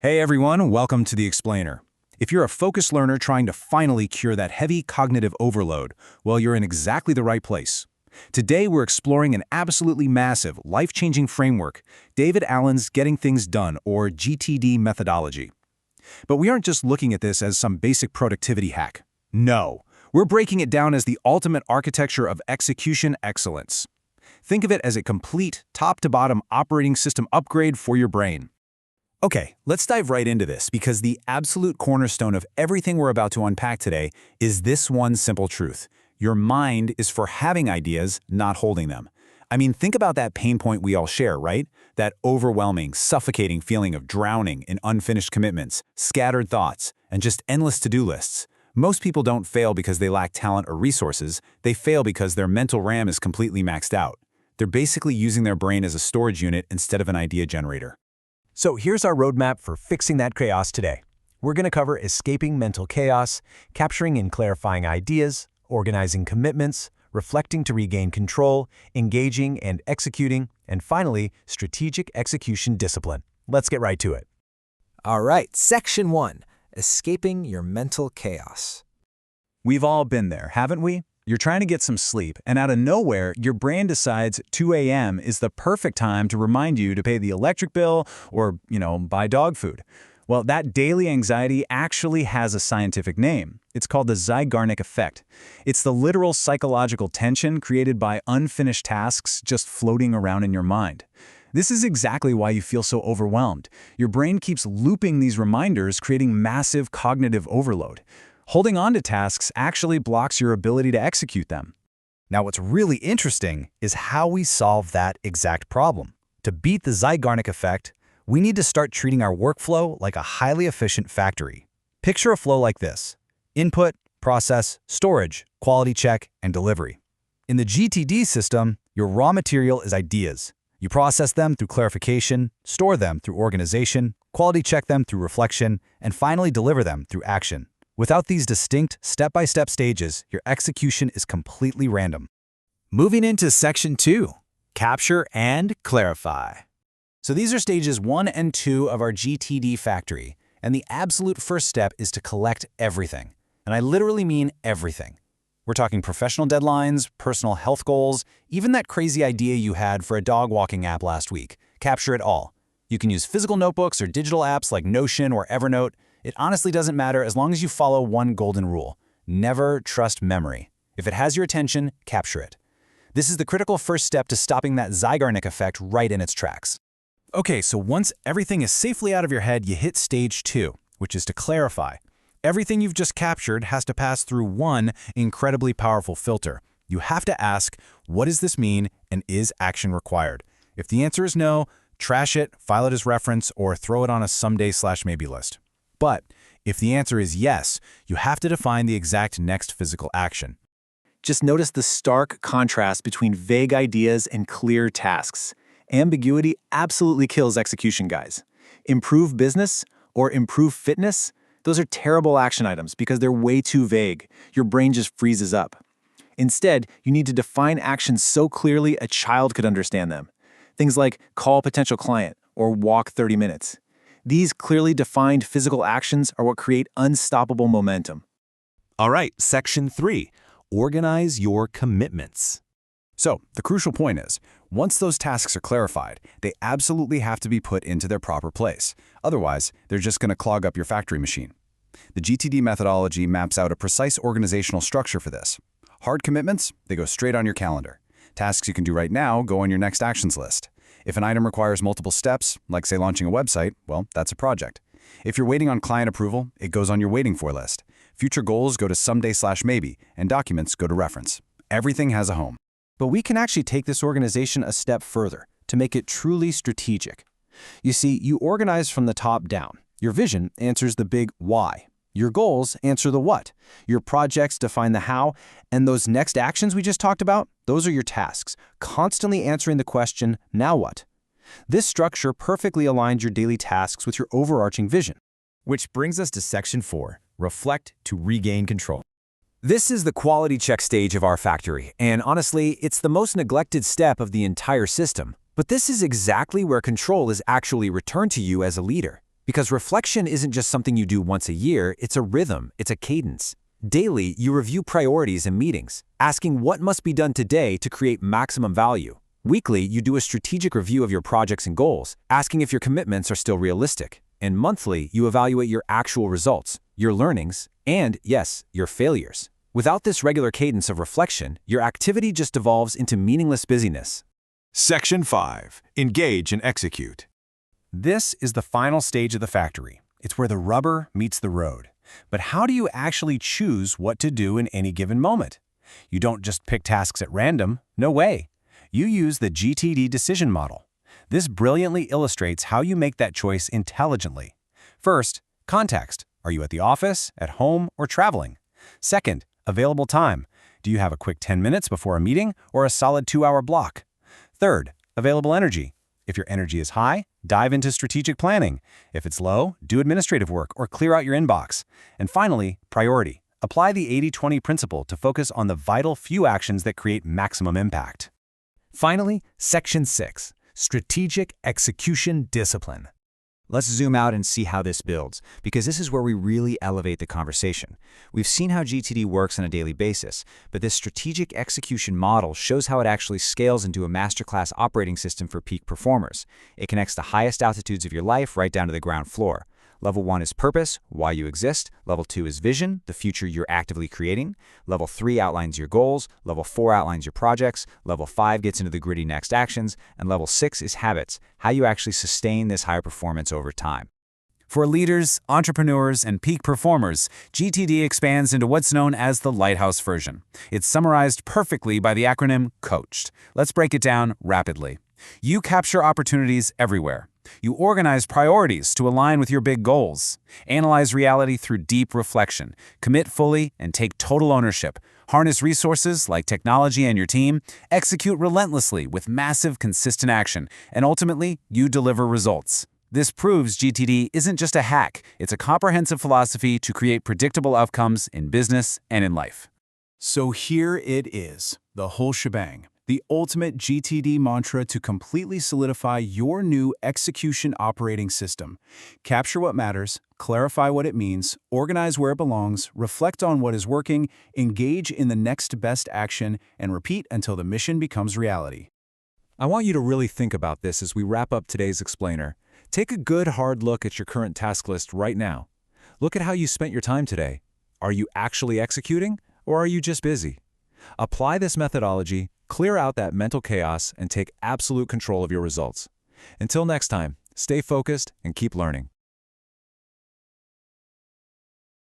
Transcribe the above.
Hey everyone, welcome to The Explainer. If you're a focused learner trying to finally cure that heavy cognitive overload, well, you're in exactly the right place. Today we're exploring an absolutely massive, life-changing framework, David Allen's Getting Things Done, or GTD methodology. But we aren't just looking at this as some basic productivity hack. No, we're breaking it down as the ultimate architecture of execution excellence. Think of it as a complete, top-to-bottom operating system upgrade for your brain. Okay, let's dive right into this because the absolute cornerstone of everything we're about to unpack today is this one simple truth. Your mind is for having ideas, not holding them. I mean, think about that pain point we all share, right? That overwhelming, suffocating feeling of drowning in unfinished commitments, scattered thoughts, and just endless to-do lists. Most people don't fail because they lack talent or resources. They fail because their mental RAM is completely maxed out. They're basically using their brain as a storage unit instead of an idea generator. So here's our roadmap for fixing that chaos today. We're going to cover escaping mental chaos, capturing and clarifying ideas, organizing commitments, reflecting to regain control, engaging and executing, and finally, strategic execution discipline. Let's get right to it. All right, Section 1, Escaping Your Mental Chaos. We've all been there, haven't we? You're trying to get some sleep, and out of nowhere, your brain decides 2 a.m. is the perfect time to remind you to pay the electric bill or, buy dog food. Well, that daily anxiety actually has a scientific name. It's called the Zeigarnik effect. It's the literal psychological tension created by unfinished tasks just floating around in your mind. This is exactly why you feel so overwhelmed. Your brain keeps looping these reminders, creating massive cognitive overload. Holding on to tasks actually blocks your ability to execute them. Now, what's really interesting is how we solve that exact problem. To beat the Zeigarnik effect, we need to start treating our workflow like a highly efficient factory. Picture a flow like this: input, process, storage, quality check, and delivery. In the GTD system, your raw material is ideas. You process them through clarification, store them through organization, quality check them through reflection, and finally deliver them through action. Without these distinct, step-by-step stages, your execution is completely random. Moving into Section 2, Capture and Clarify. So these are stages 1 and 2 of our GTD factory, and the absolute first step is to collect everything. And I literally mean everything. We're talking professional deadlines, personal health goals, even that crazy idea you had for a dog walking app last week. Capture it all. You can use physical notebooks or digital apps like Notion or Evernote. It honestly doesn't matter as long as you follow one golden rule: never trust memory. If it has your attention, capture it. This is the critical first step to stopping that Zeigarnik effect right in its tracks. Okay, so once everything is safely out of your head, you hit stage 2, which is to clarify. Everything you've just captured has to pass through one incredibly powerful filter. You have to ask, what does this mean, and is action required? If the answer is no, trash it, file it as reference, or throw it on a someday/maybe list. But if the answer is yes, you have to define the exact next physical action. Just notice the stark contrast between vague ideas and clear tasks. Ambiguity absolutely kills execution, guys. Improve business or improve fitness, those are terrible action items because they're way too vague. Your brain just freezes up. Instead, you need to define actions so clearly a child could understand them. Things like call potential client or walk 30 minutes. These clearly defined physical actions are what create unstoppable momentum. All right, Section 3, Organize your commitments. So, the crucial point is, once those tasks are clarified, they absolutely have to be put into their proper place. Otherwise, they're just going to clog up your factory machine. The GTD methodology maps out a precise organizational structure for this. Hard commitments, they go straight on your calendar. Tasks you can do right now go on your next actions list. If an item requires multiple steps, like say launching a website, well, that's a project. If you're waiting on client approval, it goes on your waiting for list. Future goals go to someday/maybe, and documents go to reference. Everything has a home. But we can actually take this organization a step further to make it truly strategic. You see, you organize from the top down. Your vision answers the big why. Your goals answer the what. Your projects define the how, and those next actions we just talked about, those are your tasks, constantly answering the question, now what? This structure perfectly aligns your daily tasks with your overarching vision. Which brings us to Section 4, Reflect to regain control. This is the quality check stage of our factory, and honestly, it's the most neglected step of the entire system. But this is exactly where control is actually returned to you as a leader. Because reflection isn't just something you do once a year, it's a rhythm, it's a cadence. Daily, you review priorities and meetings, asking what must be done today to create maximum value. Weekly, you do a strategic review of your projects and goals, asking if your commitments are still realistic. And monthly, you evaluate your actual results, your learnings, and, yes, your failures. Without this regular cadence of reflection, your activity just devolves into meaningless busyness. Section 5. Engage and execute. This is the final stage of the factory. It's where the rubber meets the road. But how do you actually choose what to do in any given moment? You don't just pick tasks at random. No way. You use the GTD decision model. This brilliantly illustrates how you make that choice intelligently. First, context. Are you at the office, at home, or traveling? Second, available time. Do you have a quick 10 minutes before a meeting or a solid 2-hour block? Third, available energy. If your energy is high, dive into strategic planning. If it's low, do administrative work or clear out your inbox. And finally, priority. Apply the 80-20 principle to focus on the vital few actions that create maximum impact. Finally, Section 6, Strategic Execution Discipline. Let's zoom out and see how this builds, because this is where we really elevate the conversation. We've seen how GTD works on a daily basis, but this strategic execution model shows how it actually scales into a masterclass operating system for peak performers. It connects the highest altitudes of your life right down to the ground floor. Level 1 is purpose, why you exist. Level 2 is vision, the future you're actively creating. Level 3 outlines your goals. Level 4 outlines your projects. Level 5 gets into the gritty next actions. And Level 6 is habits, how you actually sustain this higher performance over time. For leaders, entrepreneurs, and peak performers, GTD expands into what's known as the Lighthouse version. It's summarized perfectly by the acronym COACHED. Let's break it down rapidly. You capture opportunities everywhere. You organize priorities to align with your big goals. Analyze reality through deep reflection. Commit fully and take total ownership. Harness resources like technology and your team. Execute relentlessly with massive, consistent action. And ultimately, you deliver results. This proves GTD isn't just a hack. It's a comprehensive philosophy to create predictable outcomes in business and in life. So here it is, the whole shebang. The ultimate GTD mantra to completely solidify your new execution operating system. Capture what matters, clarify what it means, organize where it belongs, reflect on what is working, engage in the next best action, and repeat until the mission becomes reality. I want you to really think about this as we wrap up today's explainer. Take a good hard look at your current task list right now. Look at how you spent your time today. Are you actually executing, or are you just busy? Apply this methodology, clear out that mental chaos, and take absolute control of your results. Until next time, stay focused and keep learning.